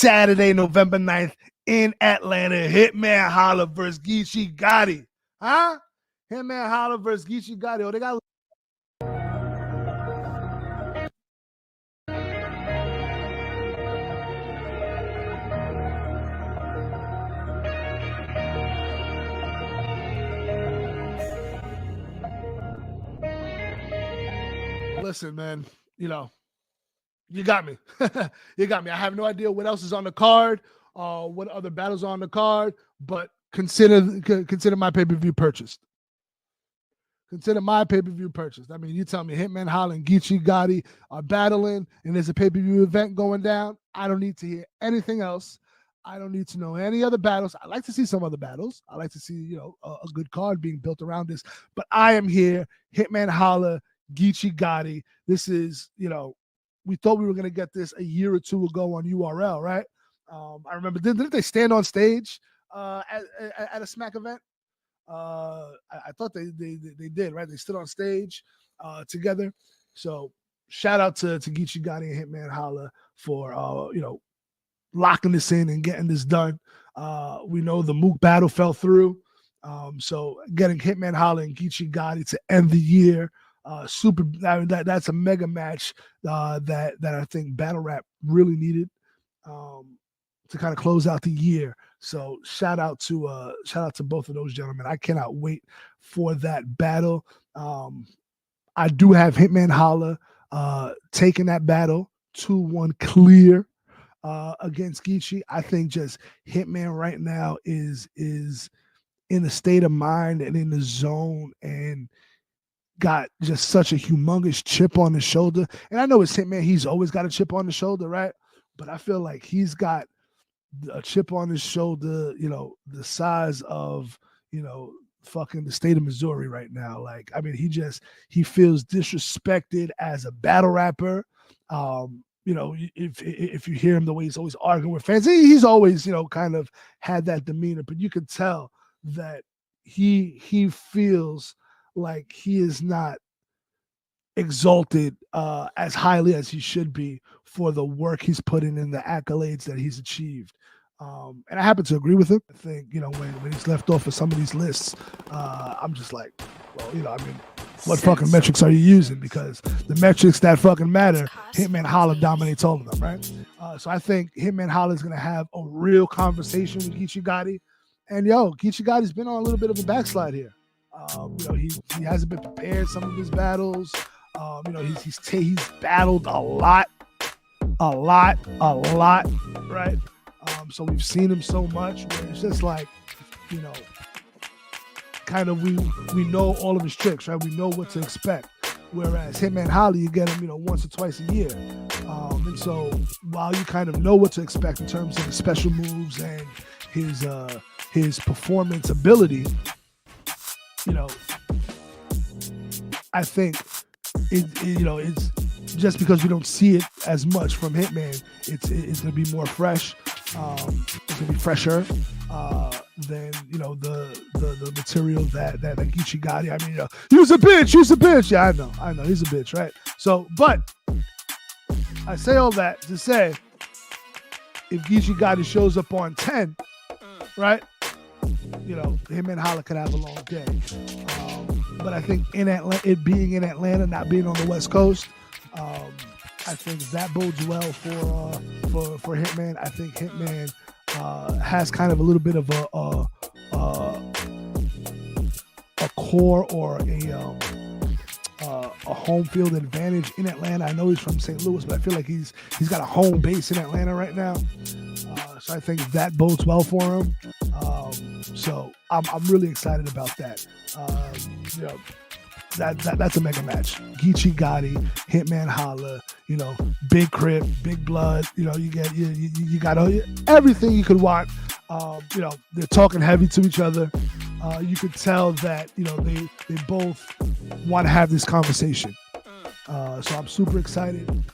Saturday, November 9th in Atlanta. Hitman Holla versus Geechi Gotti. Huh? Hitman Holla versus Geechi Gotti. Oh, they got... Listen, man, you got me. You got me. I have no idea what else is on the card, what other battles are on the card, but consider my pay-per-view purchased. Consider my pay-per-view purchased. I mean, you tell me Hitman Holla and Geechi Gotti are battling and there's a pay-per-view event going down. I don't need to hear anything else. I don't need to know any other battles. I like to see some other battles. I like to see, a good card being built around this. But I am here, Hitman Holla, Geechi Gotti. This is, we thought we were going to get this a year or two ago on URL, right? I remember, didn't they stand on stage at a Smack event? I thought they did, right? They stood on stage together. So shout out to Geechi Gotti and Hitman Holla for, locking this in and getting this done. We know the Mook battle fell through. So getting Hitman Holla and Geechi Gotti to end the year, that's a mega match that I think battle rap really needed to kind of close out the year. So shout out to both of those gentlemen. I cannot wait for that battle. I do have Hitman Holla taking that battle 2-1 clear against Geechi. I think just Hitman right now is in a state of mind and in the zone and got just such a humongous chip on his shoulder. And I know it's Hitman. He's always got a chip on the shoulder, right? But I feel like he's got a chip on his shoulder, the size of, fucking the state of Missouri right now. Like, I mean, he feels disrespected as a battle rapper. If you hear him the way he's always arguing with fans, he's always, kind of had that demeanor, but you could tell that he feels like he is not exalted as highly as he should be for the work he's put in the accolades that he's achieved. And I happen to agree with him. I think, when he's left off of some of these lists, I'm just like, well, what fucking metrics are you using? Because the metrics that fucking matter, Hitman Holla dominates all of them, right? So I think Hitman Holla is going to have a real conversation with Geechi Gotti. And Geechi Gotti's been on a little bit of a backslide here. He hasn't been prepared some of his battles. He's battled a lot, right? So we've seen him so much where it's just like, kind of we know all of his tricks, right? We know what to expect. Whereas Hitman Holla, you get him, once or twice a year. And so while you kind of know what to expect in terms of the special moves and his performance ability, I think it's just because we don't see it as much from Hitman, it's gonna be more fresh. It's gonna be fresher than the material that Geechi Gotti. I mean, he's a bitch. Yeah, I know, he's a bitch, right? So, but I say all that to say, if Geechi Gotti shows up on 10, right? Him and Holla could have a long day. But I think it being in Atlanta, not being on the West Coast, I think that bodes well for Hitman. I think Hitman has kind of a little bit of a core or a home field advantage in Atlanta. I know he's from St. Louis, but I feel like he's got a home base in Atlanta right now. So I think that bodes well for him. So I'm really excited about that. That's a mega match. Geechi Gotti, Hitman Holla, big crib, big blood. You got everything you could want. They're talking heavy to each other. You could tell that they both want to have this conversation. So I'm super excited.